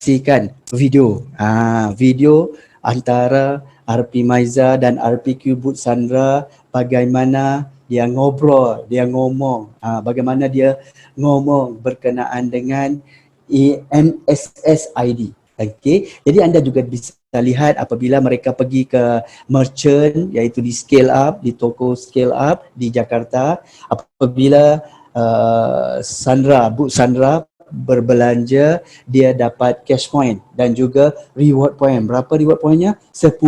video. Video antara RP Maiza dan RPQ Boot Sandra, bagaimana dia ngobrol, dia ngomong, bagaimana dia ngomong berkenaan dengan MSS ID. Okey, jadi anda juga bisa lihat apabila mereka pergi ke merchant, iaitu di Scale Up, di toko Scale Up di Jakarta, apabila Boot Sandra berbelanja, dia dapat cash point dan juga reward point. Berapa reward pointnya? 10,000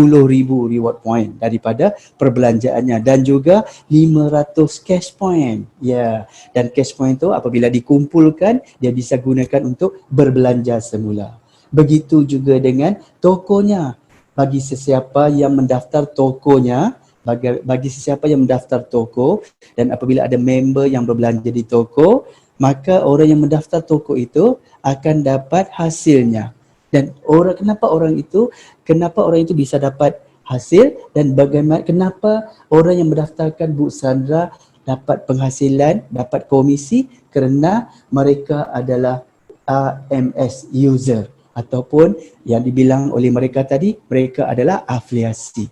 reward point daripada perbelanjaannya, dan juga 500 cash point. Ya, dan cash point tu apabila dikumpulkan, dia bisa gunakan untuk berbelanja semula. Begitu juga dengan tokonya. Bagi sesiapa yang mendaftar tokonya, bagi sesiapa yang mendaftar toko, dan apabila ada member yang berbelanja di toko, maka orang yang mendaftar toko itu akan dapat hasilnya. Dan kenapa orang itu bisa dapat hasil, dan bagaimana, kenapa orang yang mendaftarkan Boot Sandra dapat penghasilan, dapat komisi, kerana mereka adalah AMS user, ataupun yang dibilang oleh mereka tadi, mereka adalah afiliasi.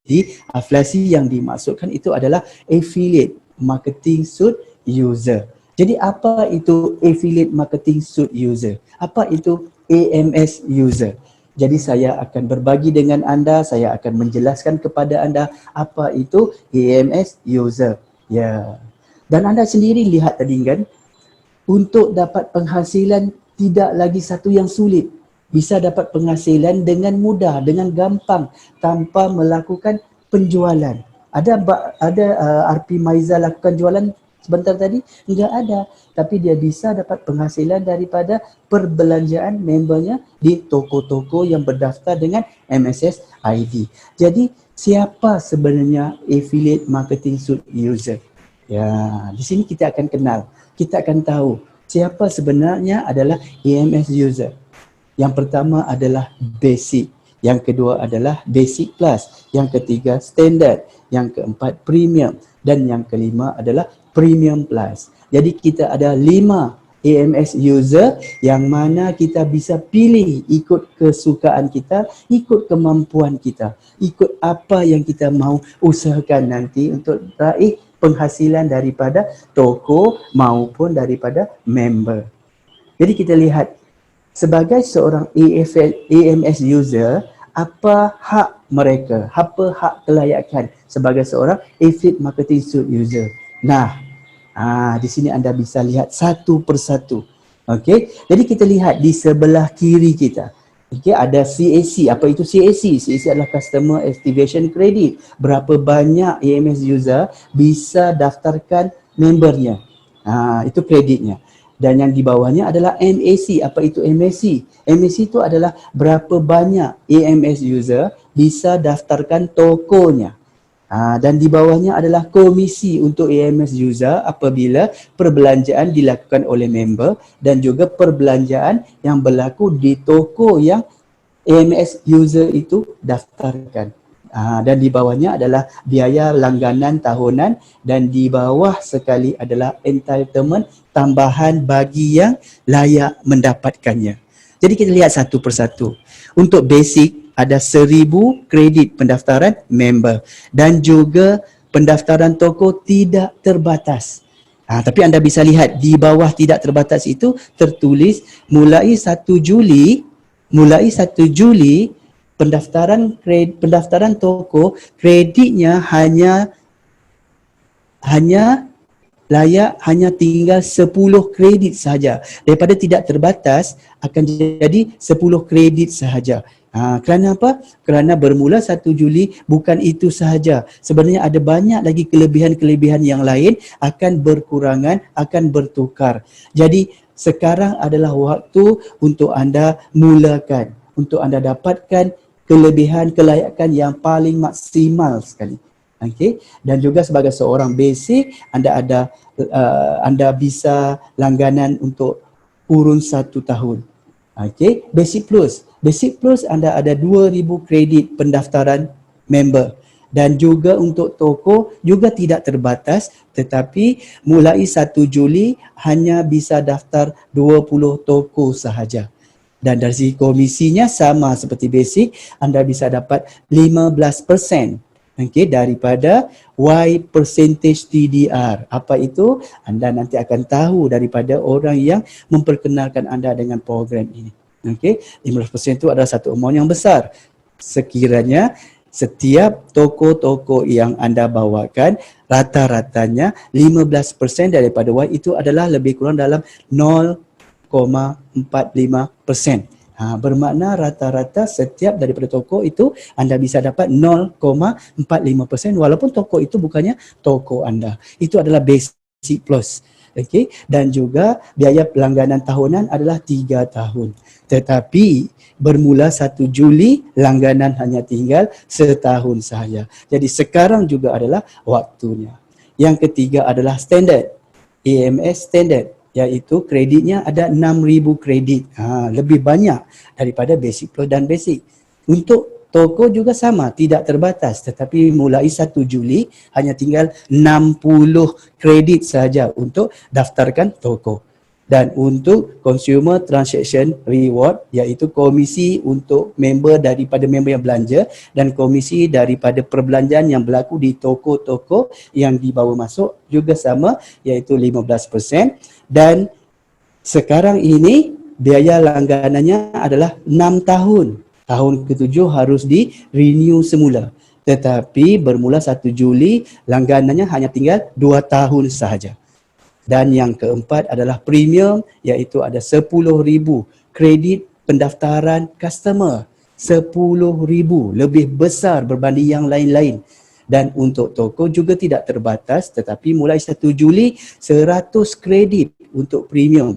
Jadi afiliasi yang dimaksudkan itu adalah affiliate marketing suite user. Jadi apa itu affiliate marketing suite user? Apa itu AMS user? Jadi saya akan berbagi dengan anda, saya akan menjelaskan kepada anda apa itu AMS user. Ya. Dan anda sendiri lihat tadi kan, untuk dapat penghasilan tidak lagi satu yang sulit. Bisa dapat penghasilan dengan mudah, dengan gampang, tanpa melakukan penjualan. Ada RP Maiza lakukan jualan sebentar tadi? Enggak ada. Tapi dia bisa dapat penghasilan daripada perbelanjaan membernya di toko-toko yang berdaftar dengan MSS ID. Jadi siapa sebenarnya affiliate marketing suite user? Ya, di sini kita akan kenal. Kita akan tahu siapa sebenarnya adalah AMS user. Yang pertama adalah basic, yang kedua adalah basic plus, yang ketiga standard, yang keempat premium, dan yang kelima adalah premium plus. Jadi kita ada 5 AMS user yang mana kita bisa pilih ikut kesukaan kita, ikut kemampuan kita, ikut apa yang kita mau usahakan nanti untuk raih penghasilan daripada toko maupun daripada member. Jadi kita lihat, sebagai seorang AMS user, apa hak mereka? Apa hak kelayakan sebagai seorang affiliate marketing suite user? Nah, di sini anda bisa lihat satu persatu. Okey, jadi kita lihat di sebelah kiri kita. Okey, ada CAC. Apa itu CAC? CAC adalah Customer Activation Credit. Berapa banyak AMS user bisa daftarkan membernya. Itu kreditnya. Dan yang di bawahnya adalah MAC. Apa itu MAC? MAC itu adalah berapa banyak AMS user bisa daftarkan tokonya. Dan di bawahnya adalah komisi untuk AMS user apabila perbelanjaan dilakukan oleh member dan juga perbelanjaan yang berlaku di toko yang AMS user itu daftarkan. Dan di bawahnya adalah biaya langganan tahunan, dan di bawah sekali adalah entitlement tambahan bagi yang layak mendapatkannya. Jadi kita lihat satu persatu. Untuk basic ada 1,000 kredit pendaftaran member, dan juga pendaftaran toko tidak terbatas. Tapi anda bisa lihat di bawah tidak terbatas itu tertulis mulai 1 Juli pendaftaran toko kreditnya hanya tinggal 10 kredit sahaja. Daripada tidak terbatas akan jadi 10 kredit sahaja. Kerana apa? Kerana bermula 1 Juli bukan itu sahaja. Sebenarnya ada banyak lagi kelebihan-kelebihan yang lain akan berkurangan, akan bertukar. Jadi sekarang adalah waktu untuk anda mulakan, untuk anda dapatkan kelebihan kelayakan yang paling maksimal sekali. Okey, dan juga sebagai seorang basic anda bisa langganan untuk kurun 1 tahun. Okey, basic plus anda ada 2,000 kredit pendaftaran member, dan juga untuk toko juga tidak terbatas, tetapi mulai 1 Juli hanya bisa daftar 20 toko sahaja. Dan dari segi komisinya sama seperti basic, anda bisa dapat 15%. Okey, daripada Y percentage TDR. Apa itu? Anda nanti akan tahu daripada orang yang memperkenalkan anda dengan program ini. Okey, 15% itu adalah satu amount yang besar. Sekiranya setiap toko-toko yang anda bawakan, rata-ratanya 15% daripada Y itu adalah lebih kurang dalam 0,45%. Bermakna rata-rata setiap daripada toko itu anda bisa dapat 0,45% walaupun toko itu bukannya toko anda. Itu adalah basic plus. Okey, dan juga biaya pelangganan tahunan adalah 3 tahun. Tetapi bermula 1 Juli langganan hanya tinggal setahun sahaja. Jadi sekarang juga adalah waktunya. Yang ketiga adalah standard. AMS standard, iaitu kreditnya ada 6,000 kredit. Lebih banyak daripada basic plus dan basic. Untuk toko juga sama, tidak terbatas, tetapi mulai 1 Juli hanya tinggal 60 kredit saja untuk daftarkan toko. Dan untuk consumer transaction reward, iaitu komisi untuk member daripada member yang belanja dan komisi daripada perbelanjaan yang berlaku di toko-toko yang dibawa masuk juga sama, iaitu 15%. Dan sekarang ini biaya langganannya adalah 6 tahun. Tahun ke-7 harus di-renew semula. Tetapi bermula 1 Juli langganannya hanya tinggal 2 tahun sahaja. Dan yang keempat adalah premium, iaitu ada 10,000 kredit pendaftaran customer. 10,000, lebih besar berbanding yang lain-lain. Dan untuk toko juga tidak terbatas, tetapi mulai 1 Juli 100 kredit untuk premium.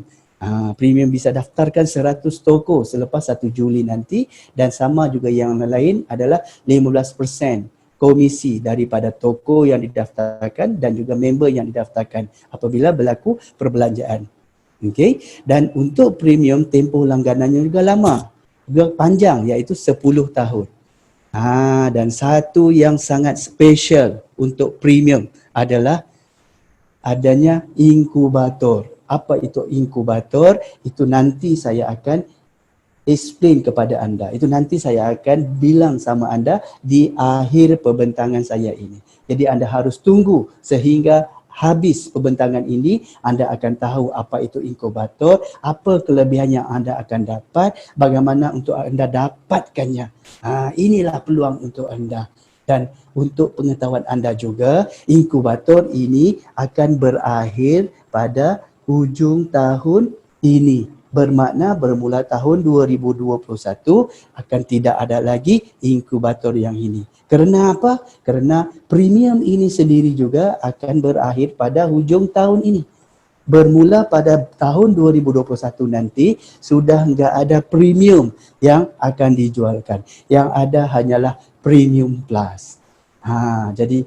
Premium bisa daftarkan 100 toko selepas 1 Juli nanti, dan sama juga yang lain adalah 15% komisi daripada toko yang didaftarkan dan juga member yang didaftarkan apabila berlaku perbelanjaan. Okey, dan untuk premium tempoh langganannya juga lama, juga panjang, iaitu 10 tahun. Dan satu yang sangat special untuk premium adalah adanya inkubator. Apa itu inkubator? Itu nanti saya akan explain kepada anda. Itu nanti saya akan bilang sama anda di akhir pembentangan saya ini. Jadi anda harus tunggu sehingga habis pembentangan ini, anda akan tahu apa itu inkubator, apa kelebihan yang anda akan dapat, bagaimana untuk anda dapatkannya. Inilah peluang untuk anda. Dan untuk pengetahuan anda juga, inkubator ini akan berakhir pada hujung tahun ini. Bermakna bermula tahun 2021 akan tidak ada lagi inkubator yang ini. Kerana apa? Kerana premium ini sendiri juga akan berakhir pada hujung tahun ini. Bermula pada tahun 2021 nanti sudah enggak ada premium yang akan dijualkan. Yang ada hanyalah premium plus. Jadi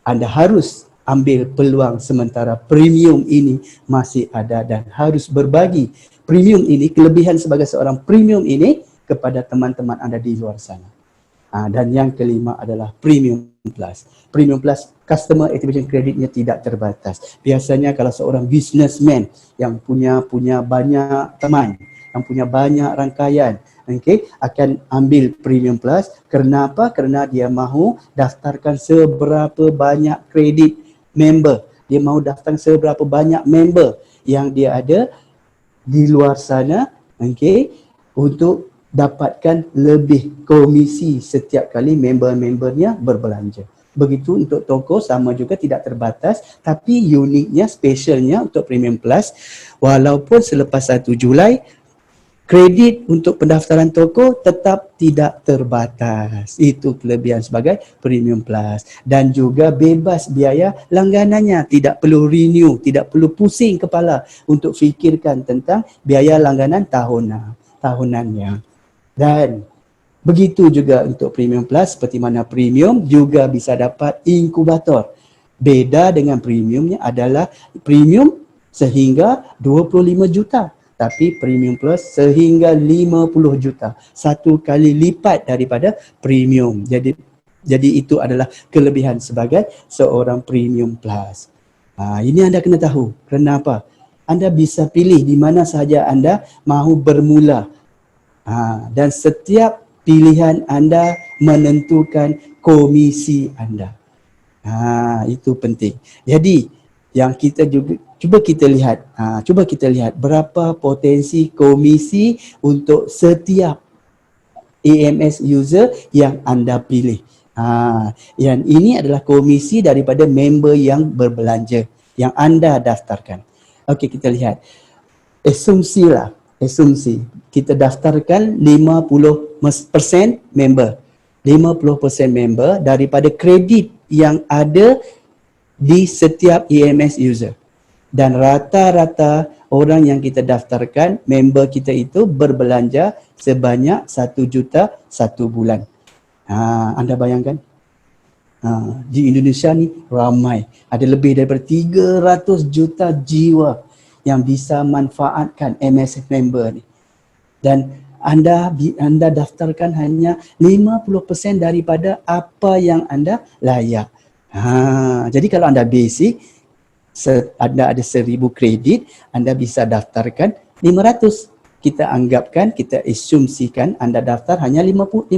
anda harus ambil peluang sementara premium ini masih ada dan harus berbagi premium ini, kelebihan sebagai seorang premium ini kepada teman-teman anda di luar sana. Dan yang kelima adalah premium plus. Premium plus customer activation creditnya tidak terbatas. Biasanya kalau seorang businessman yang punya banyak teman, yang punya banyak rangkaian, akan ambil premium plus. Kerana apa? Kerana dia mahu daftarkan seberapa banyak kredit member. Dia mahu daftarkan seberapa banyak member yang dia ada di luar sana, untuk dapatkan lebih komisi setiap kali member-membernya berbelanja. Begitu untuk toko sama juga tidak terbatas, tapi uniknya, specialnya untuk Premium Plus, walaupun selepas 1 Julai, kredit untuk pendaftaran toko tetap tidak terbatas. Itu kelebihan sebagai Premium Plus. Dan juga bebas biaya langganannya. Tidak perlu renew, tidak perlu pusing kepala untuk fikirkan tentang biaya langganan tahunannya. Dan begitu juga untuk Premium Plus, seperti mana Premium juga bisa dapat inkubator. Beda dengan Premiumnya adalah Premium sehingga 25 juta. Tapi Premium Plus sehingga 50 juta. 1 kali lipat daripada Premium. Jadi itu adalah kelebihan sebagai seorang Premium Plus. Ini anda kena tahu. Kenapa? Anda bisa pilih di mana sahaja anda mahu bermula. Dan setiap pilihan anda menentukan komisi anda. Itu penting. Jadi yang kita juga cuba kita lihat berapa potensi komisi untuk setiap AMS user yang anda pilih. Yang ini adalah komisi daripada member yang berbelanja yang anda daftarkan. Okey, kita lihat. Asumsi kita daftarkan 50% member. 50% member daripada kredit yang ada di setiap EMS user. Dan rata-rata orang yang kita daftarkan, member kita itu berbelanja sebanyak 1 juta satu bulan. Anda bayangkan? Di Indonesia ni ramai. Ada lebih daripada 300 juta jiwa yang bisa manfaatkan MSF member ni. Dan anda daftarkan hanya 50% daripada apa yang anda layak. Jadi kalau anda basic, anda ada 1000 kredit, anda bisa daftarkan 500. Kita anggapkan, kita asumsikan anda daftar hanya 500.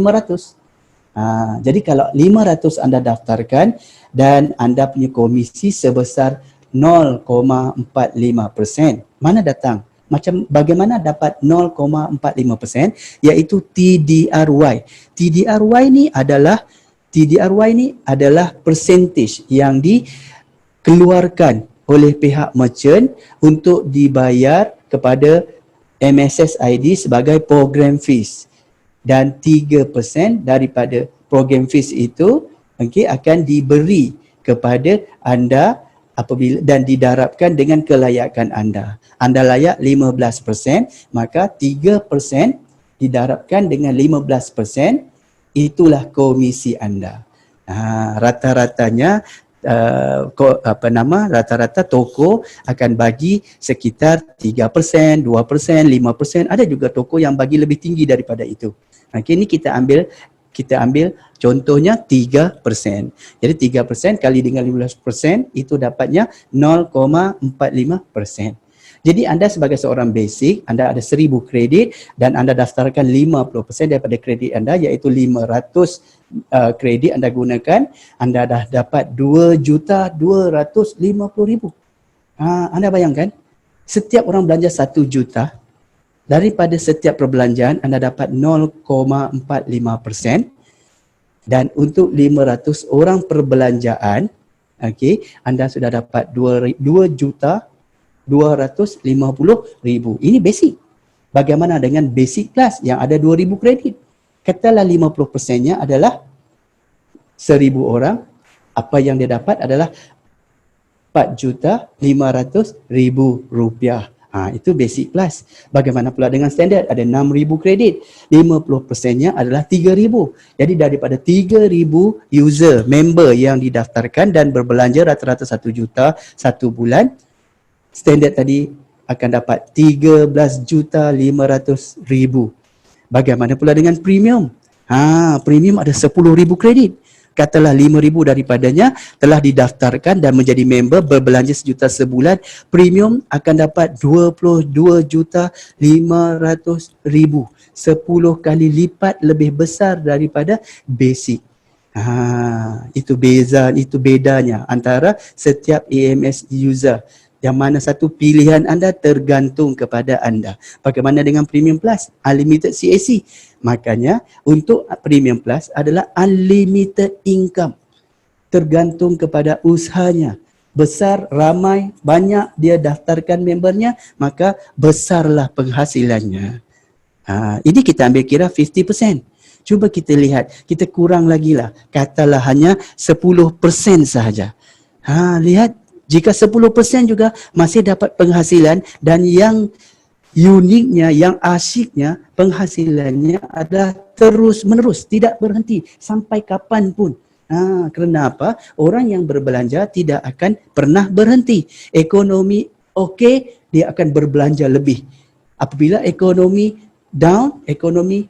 Jadi kalau 500 anda daftarkan dan anda punya komisi sebesar 0,45%. Mana datang? Macam bagaimana dapat 0,45%? Iaitu TDRY. TDRY ni adalah percentage yang dikeluarkan oleh pihak merchant untuk dibayar kepada MSS ID sebagai program fees. Dan 3% daripada program fees itu akan diberi kepada anda apabila dan didarabkan dengan kelayakan anda. Anda layak 15%, maka 3% didarabkan dengan 15%, itulah komisi anda. Rata-ratanya rata-rata toko akan bagi sekitar 3%, 2%, 5%. Ada juga toko yang bagi lebih tinggi daripada itu. Ini kita ambil contohnya 3%. Jadi 3% kali dengan 15% itu dapatnya 0,45%. Jadi anda sebagai seorang basic, anda ada 1000 kredit dan anda daftarkan 50% daripada kredit anda, iaitu 500 kredit anda gunakan, anda dah dapat 2,250,000. Anda bayangkan, setiap orang belanja 1 juta, daripada setiap perbelanjaan anda dapat 0,45%. Dan untuk 500 orang perbelanjaan, anda sudah dapat 2,250,000. Ini basic. Bagaimana dengan basic class yang ada 2,000 kredit? Katalah 50%-nya adalah 1,000 orang. Apa yang dia dapat adalah 4,500,000 rupiah. Itu basic class. Bagaimana pula dengan standard? Ada 6,000 kredit. 50%-nya adalah 3,000. Jadi daripada 3,000 user, member yang didaftarkan dan berbelanja rata-rata 1 juta satu bulan, standard tadi akan dapat 13,500,000. Bagaimana pula dengan premium? Premium ada 10,000 kredit. Katalah 5,000 daripadanya telah didaftarkan dan menjadi member berbelanja 1 juta sebulan, premium akan dapat 22,500,000. 10 kali lipat lebih besar daripada basic. Itu bedanya antara setiap AMS user. Yang mana satu pilihan anda tergantung kepada anda. Bagaimana dengan Premium Plus? Unlimited CAC. Makanya untuk Premium Plus adalah unlimited income. Tergantung kepada usahanya. Besar, ramai, banyak dia daftarkan membernya, maka besarlah penghasilannya. Ini kita ambil kira 50%. Cuba kita lihat, kita kurang lagi lah. Katalah hanya 10% sahaja. Lihat. Jika 10% juga masih dapat penghasilan, dan yang uniknya, yang asyiknya, penghasilannya adalah terus menerus, tidak berhenti sampai kapan pun. Kerana apa? Orang yang berbelanja tidak akan pernah berhenti. Ekonomi okey, dia akan berbelanja lebih. Apabila ekonomi down, ekonomi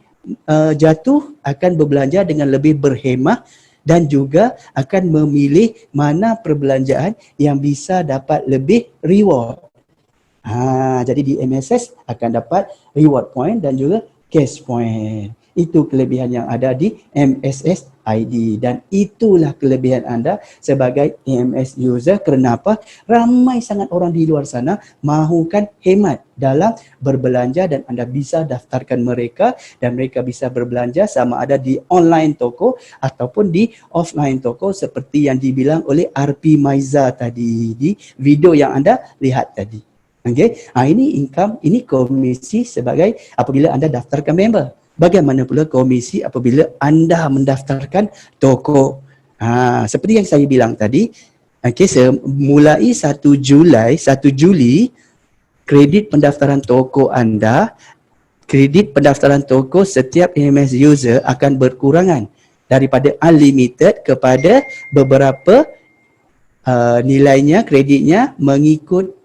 jatuh, akan berbelanja dengan lebih berhemah dan juga akan memilih mana perbelanjaan yang bisa dapat lebih reward. Jadi di MSS akan dapat reward point dan juga cash point. Itu kelebihan yang ada di MSS ID dan itulah kelebihan anda sebagai EMS user. Kenapa? Ramai sangat orang di luar sana mahukan hemat dalam berbelanja dan anda bisa daftarkan mereka dan mereka bisa berbelanja sama ada di online toko ataupun di offline toko seperti yang dibilang oleh RP Maiza tadi di video yang anda lihat tadi. Okey, ini income, ini komisi sebagai apabila anda daftarkan member. Bagaimana pula komisi apabila anda mendaftarkan toko? Seperti yang saya bilang tadi, mulai 1 Juli, kredit pendaftaran toko anda, kredit pendaftaran toko setiap EMS user akan berkurangan daripada unlimited kepada beberapa nilainya, kreditnya mengikut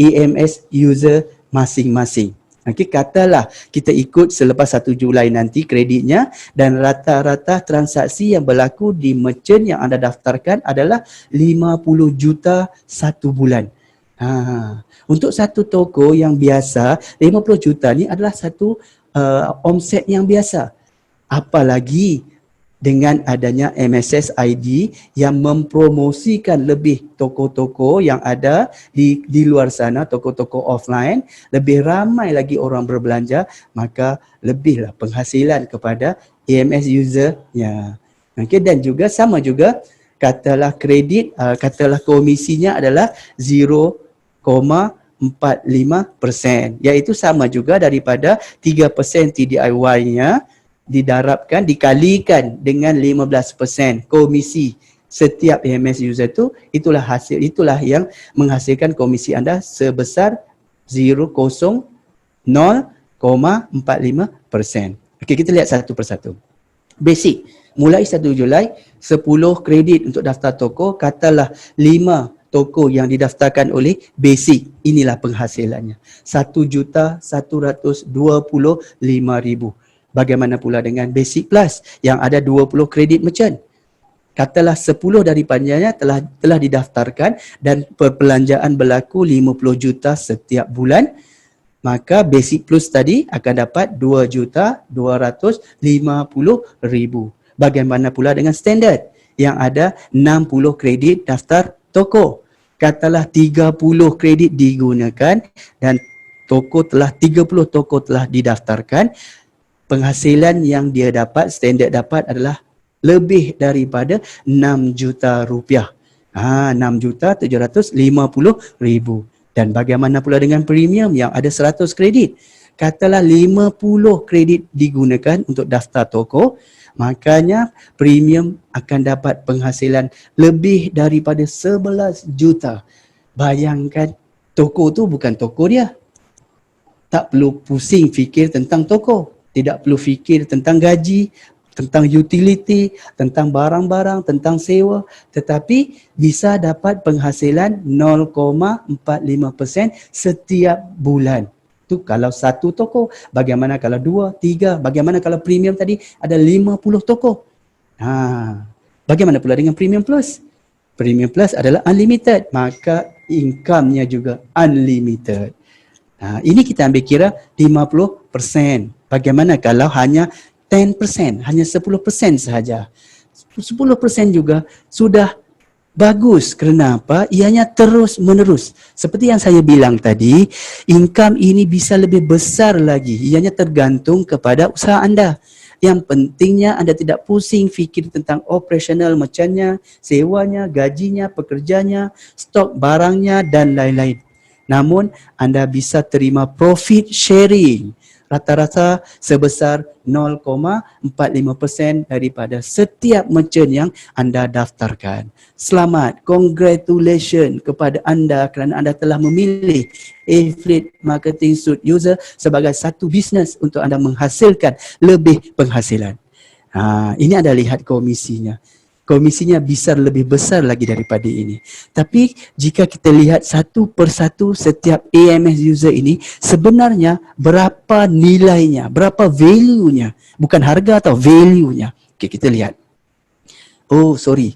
EMS user masing-masing. Okey, katalah kita ikut selepas 1 Julai nanti kreditnya dan rata-rata transaksi yang berlaku di merchant yang anda daftarkan adalah 50 juta satu bulan. Untuk satu toko yang biasa, 50 juta ni adalah satu omset yang biasa. Apalagi dengan adanya MSS ID yang mempromosikan lebih toko-toko yang ada di luar sana, toko-toko offline, lebih ramai lagi orang berbelanja, maka lebihlah penghasilan kepada EMS usernya. Okay, dan juga sama juga katalah kredit, katalah komisinya adalah 0,45%, iaitu sama juga daripada 3% TDIY-nya didarabkan, dikalikan dengan 15% komisi setiap EMS user tu, itulah hasil, itulah yang menghasilkan komisi anda sebesar 0,45%. Okey, kita lihat satu persatu. Basic, mulai 1 Julai, 10 kredit untuk daftar toko, katalah 5 toko yang didaftarkan oleh basic, inilah penghasilannya. 1,125,000. Bagaimana pula dengan Basic Plus yang ada 20 kredit merchant? Katalah 10 daripadanya telah didaftarkan dan perbelanjaan berlaku 50 juta setiap bulan, maka Basic Plus tadi akan dapat 2,250,000. Bagaimana pula dengan Standard yang ada 60 kredit daftar toko? Katalah 30 kredit digunakan dan 30 toko telah didaftarkan, penghasilan yang dia dapat, Standard dapat adalah lebih daripada 6 juta rupiah. 6,750,000. Dan bagaimana pula dengan premium yang ada 100 kredit? Katalah 50 kredit digunakan untuk daftar toko, makanya premium akan dapat penghasilan lebih daripada 11 juta. Bayangkan, toko tu bukan toko dia. Tak perlu pusing fikir tentang toko. Tidak perlu fikir tentang gaji, tentang utility, tentang barang-barang, tentang sewa, tetapi bisa dapat penghasilan 0,45% setiap bulan. Itu kalau satu toko. Bagaimana kalau 2, 3, bagaimana kalau premium tadi ada 50 toko? Bagaimana pula dengan Premium Plus? Premium Plus adalah unlimited, maka income-nya juga unlimited. Ini kita ambil kira 50%. Bagaimana kalau hanya 10%, hanya 10% sahaja? 10% juga sudah bagus. Kenapa? Ianya terus menerus. Seperti yang saya bilang tadi, income ini bisa lebih besar lagi. Ianya tergantung kepada usaha anda. Yang pentingnya anda tidak pusing fikir tentang operasional merchantnya, sewanya, gajinya, pekerjanya, stok barangnya dan lain-lain. Namun anda bisa terima profit sharing rata-rata sebesar 0,45% daripada setiap merchant yang anda daftarkan. Selamat, congratulations kepada anda kerana anda telah memilih Affiliate Marketing Suite User sebagai satu bisnes untuk anda menghasilkan lebih penghasilan. Ini anda lihat komisinya. Komisinya bisa lebih besar lagi daripada ini. Tapi jika kita lihat satu persatu setiap AMS user ini, sebenarnya berapa nilainya, berapa value-nya. Bukan harga atau value-nya. Okay, kita lihat. Oh, sorry,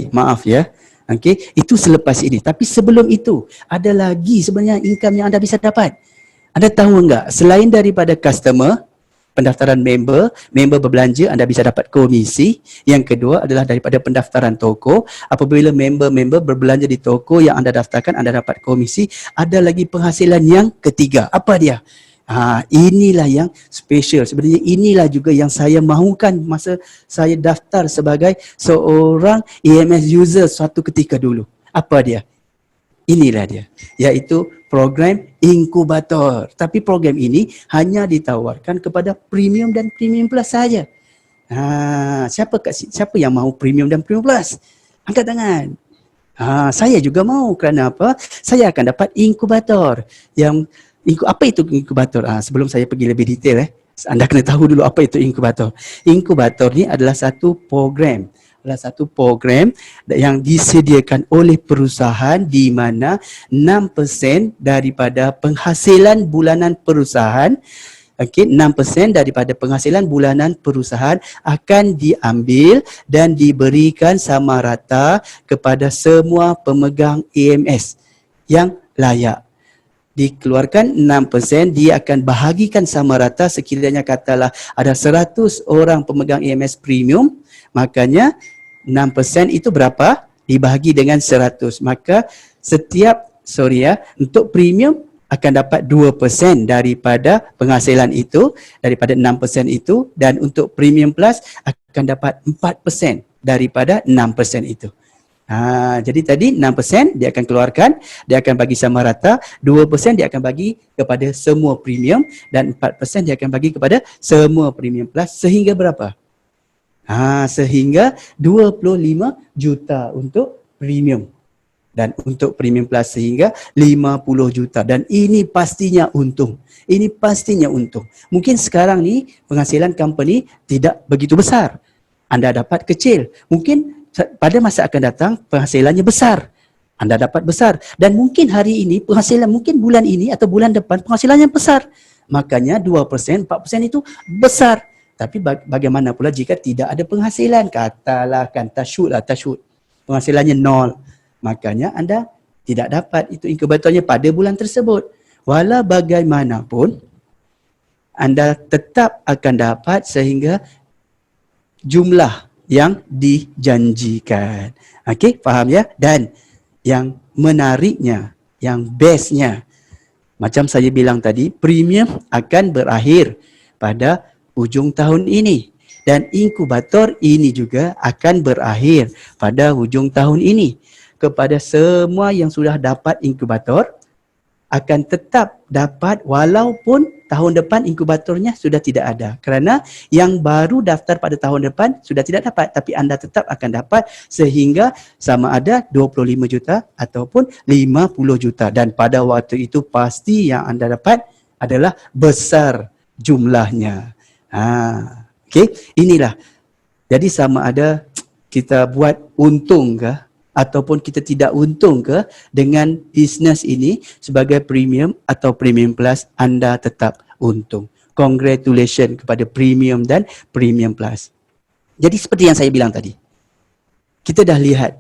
maaf ya. Okay, itu selepas ini. Tapi sebelum itu, ada lagi sebenarnya income yang anda bisa dapat. Anda tahu enggak, selain daripada customer, pendaftaran member, member berbelanja, anda bisa dapat komisi. Yang kedua adalah daripada pendaftaran toko. Apabila member-member berbelanja di toko yang anda daftarkan, anda dapat komisi. Ada lagi penghasilan yang ketiga. Apa dia? Inilah yang special. Sebenarnya inilah juga yang saya mahukan masa saya daftar sebagai seorang EMS user suatu ketika dulu. Apa dia? Inilah dia, iaitu program inkubator. Tapi program ini hanya ditawarkan kepada premium dan premium plus saja. Siapa yang mahu premium dan premium plus? Angkat tangan. Saya juga mahu. Kerana apa? Saya akan dapat inkubator. Apa itu inkubator? Sebelum saya pergi lebih detail, anda kena tahu dulu apa itu inkubator. Inkubator ni adalah satu program yang disediakan oleh perusahaan di mana 6% daripada penghasilan bulanan perusahaan, 6% daripada penghasilan bulanan perusahaan akan diambil dan diberikan sama rata kepada semua pemegang EMS yang layak. Dikeluarkan 6%, dia akan bahagikan sama rata. Sekiranya katalah ada 100 orang pemegang EMS premium, makanya 6% itu berapa? Dibahagi dengan 100. Maka untuk premium akan dapat 2% daripada penghasilan itu, daripada 6% itu, dan untuk premium plus akan dapat 4% daripada 6% itu. Jadi tadi 6% dia akan keluarkan, dia akan bagi sama rata, 2% dia akan bagi kepada semua premium dan 4% dia akan bagi kepada semua premium plus sehingga berapa? Sehingga 25 juta untuk premium dan untuk premium plus sehingga 50 juta dan ini pastinya untung. Ini pastinya untung. Mungkin sekarang ni penghasilan company tidak begitu besar. Anda dapat kecil. Mungkin pada masa akan datang penghasilannya besar. Anda dapat besar dan mungkin hari ini penghasilan, mungkin bulan ini atau bulan depan penghasilannya besar. Makanya 2%, 4% itu besar. Tapi bagaimana pula jika tidak ada penghasilan? Katalah kan tasyud. Penghasilannya 0. Makanya anda tidak dapat itu inkubatornya pada bulan tersebut. Walau bagaimanapun anda tetap akan dapat sehingga jumlah yang dijanjikan. Okey, faham ya? Dan yang menariknya, yang bestnya, macam saya bilang tadi, premium akan berakhir pada hujung tahun ini. Dan inkubator ini juga akan berakhir pada hujung tahun ini. Kepada semua yang sudah dapat inkubator, akan tetap dapat walaupun tahun depan inkubatornya sudah tidak ada. Kerana yang baru daftar pada tahun depan sudah tidak dapat. Tapi anda tetap akan dapat sehingga sama ada 25 juta ataupun 50 juta. Dan pada waktu itu pasti yang anda dapat adalah besar jumlahnya. Okey, inilah. Jadi sama ada kita buat untung ke ataupun kita tidak untung ke dengan bisnes ini sebagai premium atau premium plus, anda tetap untung. Congratulations kepada premium dan premium plus. Jadi seperti yang saya bilang tadi, kita dah lihat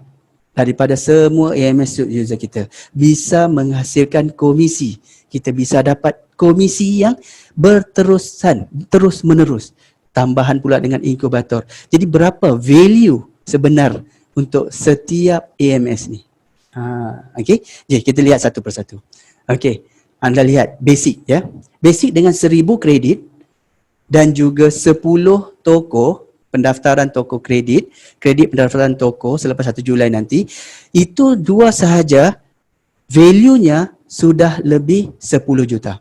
daripada semua AMS user kita bisa menghasilkan komisi. Kita bisa dapat komisi yang berterusan, terus menerus. Tambahan pula dengan inkubator. Jadi berapa value sebenar untuk setiap AMS ni? Okey, jadi kita lihat satu persatu. Okey, anda lihat basic ya. Basic dengan 1000 kredit dan juga 10 toko, pendaftaran toko kredit pendaftaran toko selepas 1 Julai nanti, itu dua sahaja value-nya sudah lebih 10 juta.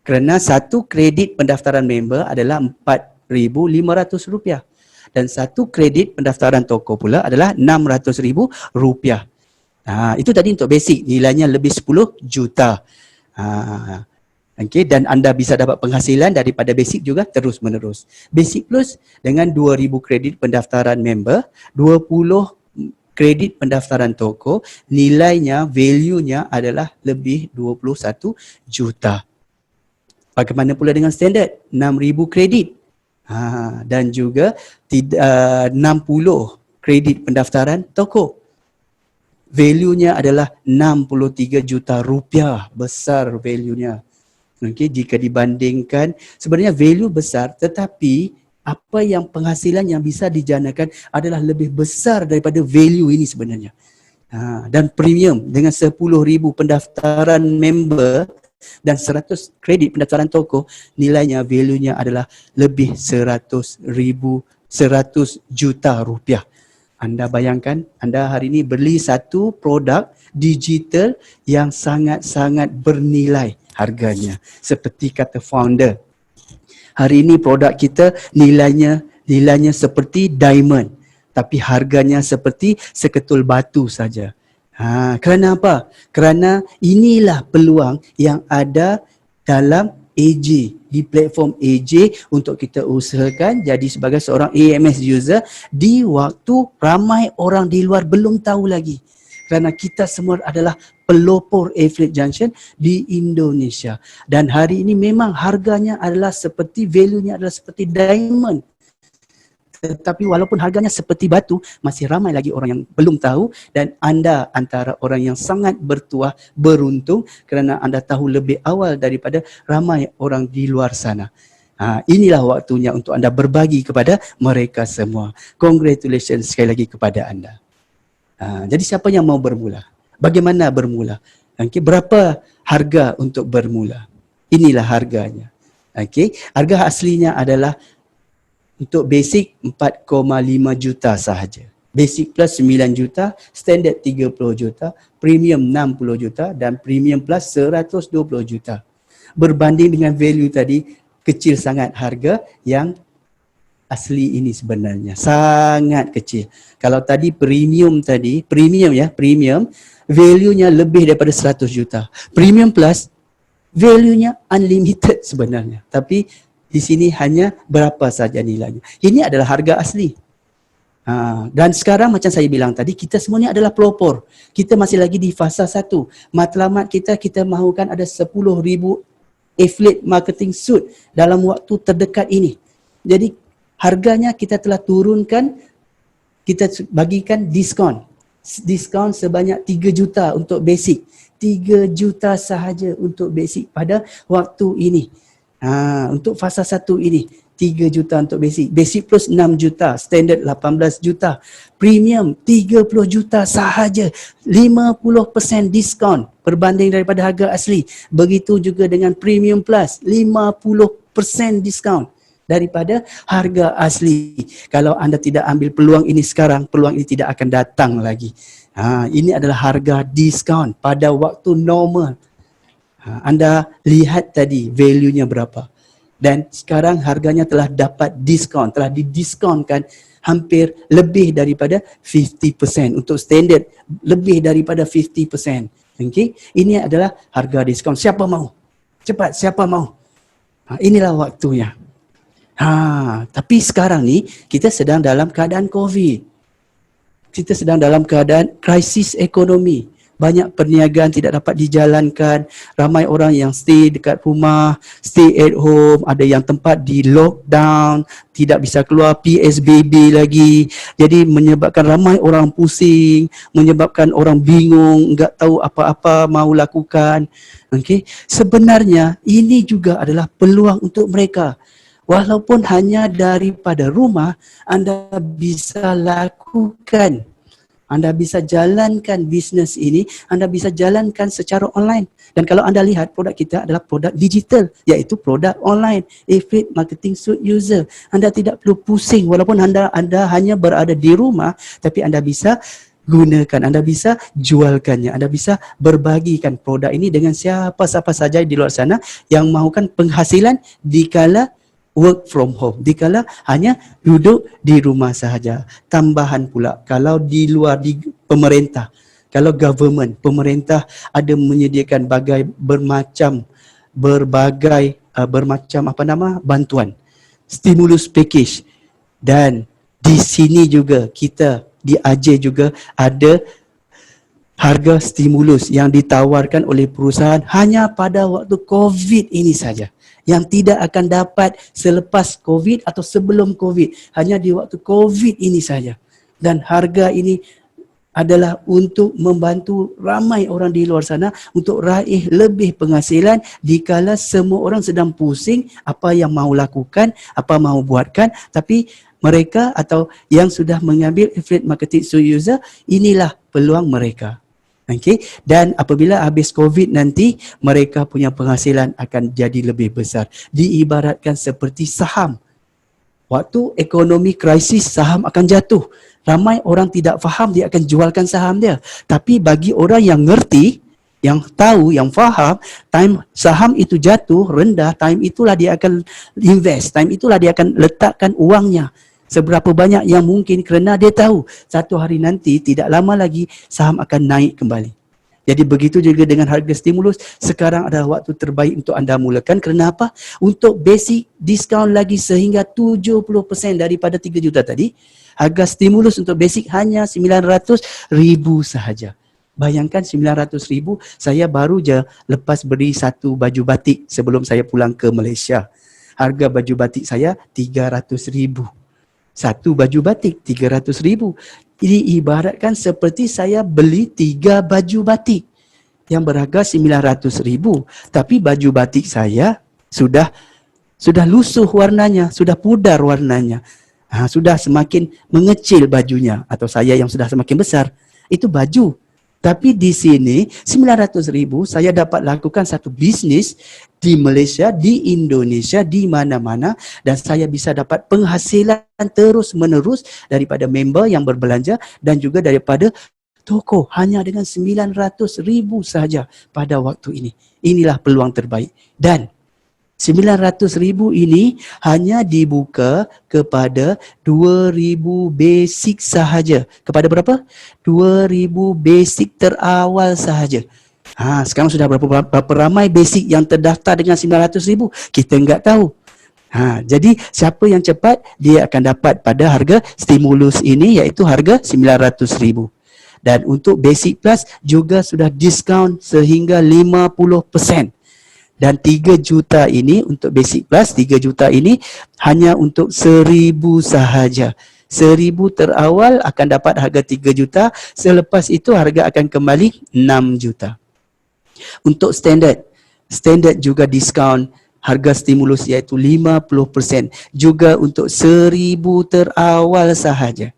Kerana satu kredit pendaftaran member adalah RM4,500 dan satu kredit pendaftaran toko pula adalah RM600,000. Itu tadi untuk basic, nilainya lebih 10 juta. Okay, dan anda bisa dapat penghasilan daripada basic juga terus menerus. Basic plus dengan 2,000 kredit pendaftaran member, 20 kredit pendaftaran toko, nilainya, value-nya adalah lebih 21 juta. Bagaimana pula dengan standard? 6,000 kredit. Dan juga 60 kredit pendaftaran toko. Value-nya adalah 63 juta rupiah. Besar value-nya. Okey, jika dibandingkan sebenarnya value besar, tetapi apa yang penghasilan yang bisa dijanakan adalah lebih besar daripada value ini sebenarnya. Dan premium dengan 10,000 pendaftaran member dan 100 kredit pendaftaran toko, nilainya, value-nya adalah lebih 100 juta rupiah. Anda bayangkan, anda hari ini beli satu produk digital yang sangat-sangat bernilai harganya. Seperti kata founder, hari ini produk kita nilainya seperti diamond, tapi harganya seperti seketul batu saja. Kerana apa? Kerana inilah peluang yang ada dalam AJ, di platform AJ untuk kita usahakan jadi sebagai seorang AMS user di waktu ramai orang di luar belum tahu lagi. Kerana kita semua adalah pelopor Affiliate Junction di Indonesia. Dan hari ini memang harganya adalah seperti, value-nya adalah seperti diamond. Tetapi walaupun harganya seperti batu, masih ramai lagi orang yang belum tahu, dan anda antara orang yang sangat bertuah, beruntung kerana anda tahu lebih awal daripada ramai orang di luar sana. Inilah waktunya untuk anda berbagi kepada mereka semua. Congratulations sekali lagi kepada anda. Jadi siapa yang mau bermula? Bagaimana bermula? Okay, berapa harga untuk bermula? Inilah harganya. Okay, harga aslinya adalah untuk basic 4,5 juta sahaja. Basic plus 9 juta, standard 30 juta, premium 60 juta dan premium plus 120 juta. Berbanding dengan value tadi, kecil sangat harga yang asli ini sebenarnya. Sangat kecil. Kalau tadi premium, value-nya lebih daripada 100 juta. Premium plus, value-nya unlimited sebenarnya. Tapi di sini hanya berapa saja nilainya. Ini adalah harga asli. Dan sekarang macam saya bilang tadi, kita semua ni adalah pelopor. Kita masih lagi di fasa 1. Matlamat kita mahukan ada 10,000 affiliate marketing suite dalam waktu terdekat ini. Jadi harganya kita telah turunkan, kita bagikan diskaun. Diskaun sebanyak 3 juta untuk basic. 3 juta sahaja untuk basic pada waktu ini. Untuk fasa 1 ini 3 juta untuk basic. Basic plus 6 juta, standard 18 juta. Premium 30 juta sahaja. 50% diskaun berbanding daripada harga asli. Begitu juga dengan premium plus 50% diskaun daripada harga asli. Kalau anda tidak ambil peluang ini sekarang, peluang ini tidak akan datang lagi. Ini adalah harga diskaun pada waktu normal. Anda lihat tadi value-nya berapa. Dan sekarang harganya telah dapat diskaun, telah didiskonkan hampir lebih daripada 50%. Untuk standard, lebih daripada 50%. Okay? Ini adalah harga diskaun. Siapa mau? Cepat, siapa mau? Inilah waktunya. Tapi sekarang ni, kita sedang dalam keadaan COVID. Kita sedang dalam keadaan krisis ekonomi. Banyak perniagaan tidak dapat dijalankan, ramai orang yang stay dekat rumah, stay at home, ada yang tempat di lockdown, tidak bisa keluar, PSBB lagi. Jadi menyebabkan ramai orang pusing, menyebabkan orang bingung, enggak tahu apa-apa mau lakukan. Okay? Sebenarnya ini juga adalah peluang untuk mereka. Walaupun hanya daripada rumah, anda bisa lakukan. Anda bisa jalankan bisnes ini, anda bisa jalankan secara online. Dan kalau anda lihat produk kita adalah produk digital, iaitu produk online, Affiliate Marketing Suite User. Anda tidak perlu pusing walaupun anda hanya berada di rumah, tapi anda bisa gunakan, anda bisa jualkannya, anda bisa berbagikan produk ini dengan siapa-siapa saja di luar sana yang mahukan penghasilan dikala work from home, dikala hanya duduk di rumah sahaja. Tambahan pula, kalau di luar di pemerintah, kalau government, pemerintah ada menyediakan berbagai bantuan, stimulus package. Dan di sini juga kita di AJ juga ada harga stimulus yang ditawarkan oleh perusahaan hanya pada waktu COVID ini saja, yang tidak akan dapat selepas COVID atau sebelum COVID, hanya di waktu COVID ini saja. Dan harga ini adalah untuk membantu ramai orang di luar sana untuk raih lebih penghasilan dikala semua orang sedang pusing apa yang mahu lakukan, apa mahu buatkan, tapi mereka atau yang sudah mengambil affiliate marketing user, inilah peluang mereka. Okay. Dan apabila habis COVID nanti, mereka punya penghasilan akan jadi lebih besar. Diibaratkan seperti saham. Waktu ekonomi krisis, saham akan jatuh. Ramai orang tidak faham, dia akan jualkan saham dia. Tapi bagi orang yang ngerti, yang tahu, yang faham, time saham itu jatuh, rendah, time itulah dia akan invest. Time itulah dia akan letakkan uangnya. Seberapa banyak yang mungkin kerana dia tahu satu hari nanti tidak lama lagi saham akan naik kembali. Jadi begitu juga dengan harga stimulus, sekarang adalah waktu terbaik untuk anda mulakan. Kerana apa? Untuk basic diskaun lagi sehingga 70% daripada 3 juta tadi, harga stimulus untuk basic hanya 900,000 sahaja. Bayangkan 900,000, saya baru je lepas beri satu baju batik sebelum saya pulang ke Malaysia. Harga baju batik saya 300,000. Satu baju batik 300,000. Ini ibaratkan seperti saya beli 3 baju batik yang berharga 900,000. Tapi baju batik saya sudah lusuh warnanya, sudah pudar warnanya. Sudah semakin mengecil bajunya, atau saya yang sudah semakin besar. Itu baju. Tapi di sini 900,000 saya dapat lakukan satu bisnis di Malaysia, di Indonesia, di mana-mana, dan saya bisa dapat penghasilan terus menerus daripada member yang berbelanja dan juga daripada toko hanya dengan 900,000 sahaja pada waktu ini. Inilah peluang terbaik. Dan 900,000 ini hanya dibuka kepada 2,000 basic sahaja. Kepada berapa? 2,000 basic terawal sahaja. Sekarang sudah berapa ramai basic yang terdaftar dengan 900,000? Kita enggak tahu. Jadi siapa yang cepat, dia akan dapat pada harga stimulus ini, iaitu harga 900,000. Dan untuk basic plus juga sudah diskaun sehingga 50%. Dan 3 juta ini untuk basic plus, 3 juta ini hanya untuk 1,000 sahaja. 1,000 terawal akan dapat harga 3 juta, selepas itu harga akan kembali 6 juta. Untuk standard juga diskaun harga stimulus iaitu 50%. Juga untuk 1,000 terawal sahaja.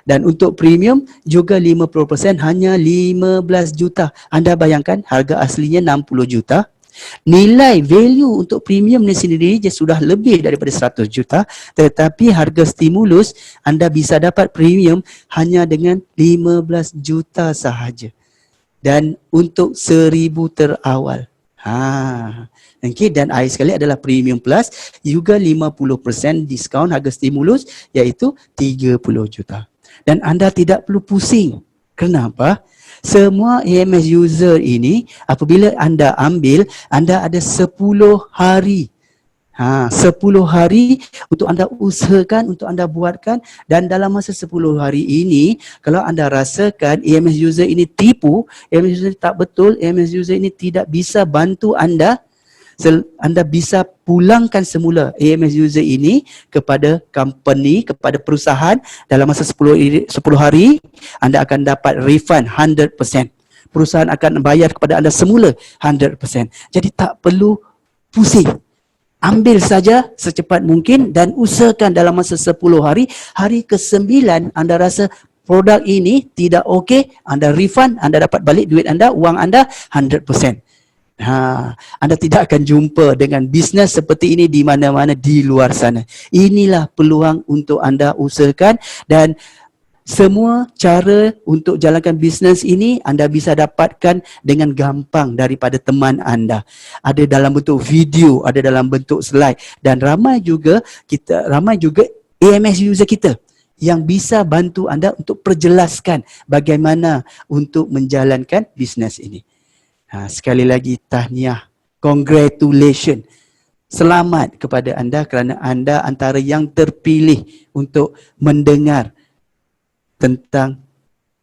Dan untuk premium juga 50%, hanya 15 juta. Anda bayangkan harga aslinya 60 juta. Nilai value untuk premium ni sendiri je sudah lebih daripada 100 juta. Tetapi harga stimulus anda bisa dapat premium hanya dengan 15 juta sahaja. Dan untuk 1,000 terawal. Okay, dan akhir sekali adalah premium plus, juga 50% diskaun harga stimulus, iaitu 30 juta. Dan anda tidak perlu pusing. Kenapa? Semua AMS user ini, apabila anda ambil, anda ada 10 hari. 10 hari untuk anda usahakan, untuk anda buatkan, dan dalam masa 10 hari ini, kalau anda rasakan AMS user ini tipu, AMS user tak betul, AMS user ini tidak bisa bantu anda, anda bisa pulangkan semula AMS user ini kepada company, kepada perusahaan. Dalam masa 10 hari, anda akan dapat refund 100%. Perusahaan akan bayar kepada anda semula 100%. Jadi tak perlu pusing. Ambil saja secepat mungkin dan usahakan dalam masa 10 hari. Hari ke-9 anda rasa produk ini tidak okey, anda refund, anda dapat balik duit anda, wang anda 100%. Anda tidak akan jumpa dengan bisnes seperti ini di mana-mana di luar sana. Inilah peluang untuk anda usahakan, dan semua cara untuk jalankan bisnes ini anda bisa dapatkan dengan gampang daripada teman anda. Ada dalam bentuk video, ada dalam bentuk slide, dan ramai juga AMS user kita yang bisa bantu anda untuk perjelaskan bagaimana untuk menjalankan bisnes ini. Sekali lagi tahniah, congratulations. Selamat kepada anda kerana anda antara yang terpilih untuk mendengar tentang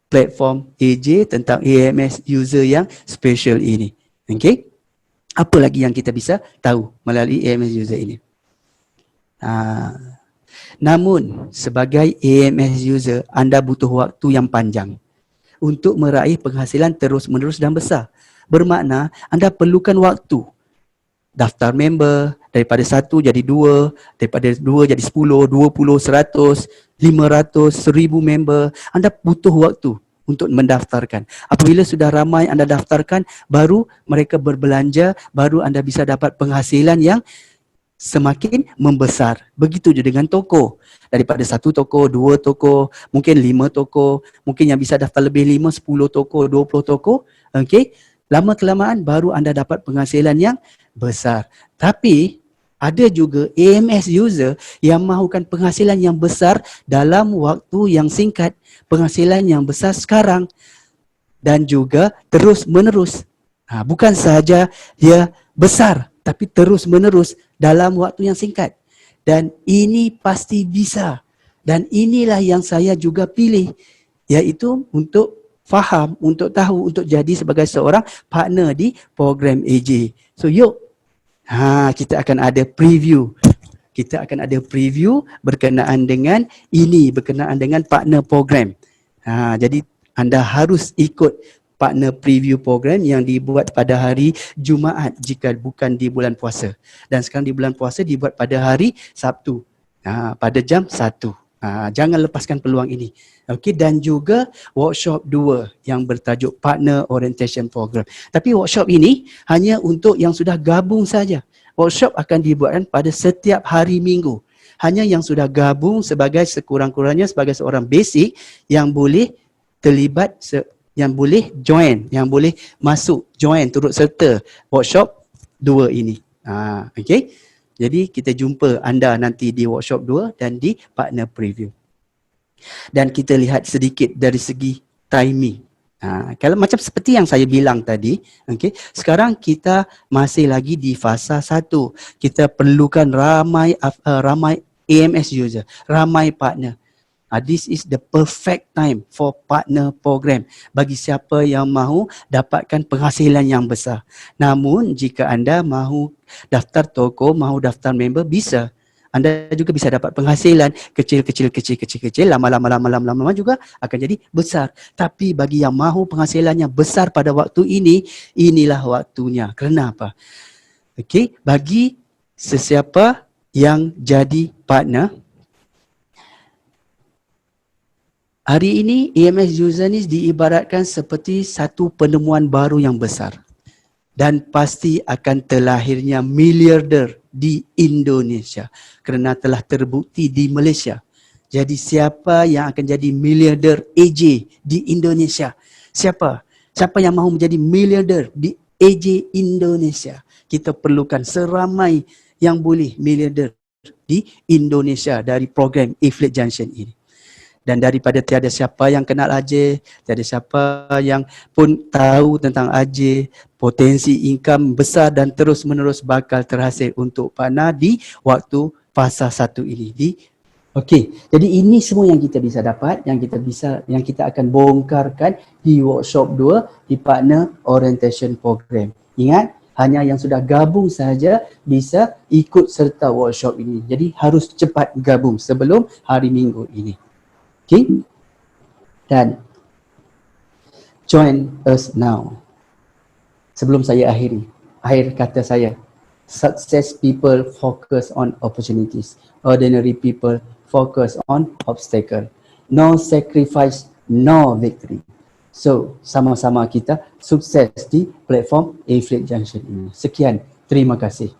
platform AJ, tentang AMS user yang special ini. Okay? Apa lagi yang kita bisa tahu melalui AMS user ini? Namun, sebagai AMS user, anda butuh waktu yang panjang untuk meraih penghasilan terus-menerus dan besar. Bermakna, anda perlukan waktu. Daftar member, daripada 1 jadi 2, daripada 2 jadi 10, 20, 100, 500, 1000 member. Anda butuh waktu untuk mendaftarkan. Apabila sudah ramai anda daftarkan, baru mereka berbelanja, baru anda bisa dapat penghasilan yang semakin membesar. Begitu je dengan toko. Daripada 1 toko, 2 toko, mungkin 5 toko, mungkin yang bisa daftar lebih 5, 10 toko, 20 toko. Okey. Lama kelamaan baru anda dapat penghasilan yang besar. Tapi ada juga AMS user yang mahukan penghasilan yang besar dalam waktu yang singkat, penghasilan yang besar sekarang dan juga terus menerus. Bukan sahaja dia besar, tapi terus menerus dalam waktu yang singkat. Dan ini pasti bisa. Dan inilah yang saya juga pilih, iaitu untuk faham, untuk tahu, untuk jadi sebagai seorang partner di program AJ. So yuk, kita akan ada preview. Kita akan ada preview berkenaan dengan ini, berkenaan dengan partner program. Jadi anda harus ikut partner preview program yang dibuat pada hari Jumaat jika bukan di bulan puasa. Dan sekarang di bulan puasa dibuat pada hari Sabtu, pada jam 1. Jangan lepaskan peluang ini. Okey, dan juga workshop 2 yang bertajuk Partner Orientation Program. Tapi workshop ini hanya untuk yang sudah gabung saja. Workshop akan dibuatkan pada setiap hari Minggu. Hanya yang sudah gabung sebagai sekurang-kurangnya sebagai seorang basic yang boleh terlibat, yang boleh join, yang boleh masuk, join, turut serta workshop 2 ini. Okey. Jadi kita jumpa anda nanti di workshop 2 dan di partner preview. Dan kita lihat sedikit dari segi timing. Kalau macam seperti yang saya bilang tadi, okay, sekarang kita masih lagi di fasa 1. Kita perlukan ramai AMS user, ramai partner. This is the perfect time for partner program bagi siapa yang mahu dapatkan penghasilan yang besar. Namun jika anda mahu daftar toko, mahu daftar member, bisa. Anda juga bisa dapat penghasilan kecil, lama-lama juga akan jadi besar. Tapi bagi yang mahu penghasilannya besar pada waktu ini, inilah waktunya. Kerana apa? Okey, bagi sesiapa yang jadi partner, hari ini AMS user ni diibaratkan seperti satu penemuan baru yang besar. Dan pasti akan terlahirnya miliarder di Indonesia kerana telah terbukti di Malaysia. Jadi siapa yang akan jadi miliarder AJ di Indonesia? Siapa? Siapa yang mahu menjadi miliarder di AJ Indonesia? Kita perlukan seramai yang boleh miliarder di Indonesia dari program Affiliate Junction ini. Dan daripada tiada siapa yang kenal AJ, tiada siapa yang pun tahu tentang AJ, potensi income besar dan terus menerus bakal terhasil untuk partner di waktu fasa 1 ini. Okey, jadi ini semua yang kita bisa dapat, yang kita akan bongkarkan di workshop 2 di partner orientation program. Ingat, hanya yang sudah gabung sahaja bisa ikut serta workshop ini. Jadi harus cepat gabung sebelum hari Minggu ini. Okay, dan join us now. Sebelum saya akhir kata saya, success people focus on opportunities, ordinary people focus on obstacle. No sacrifice, no victory. So, sama-sama kita sukses di platform Affiliate Junction ini. Sekian, terima kasih.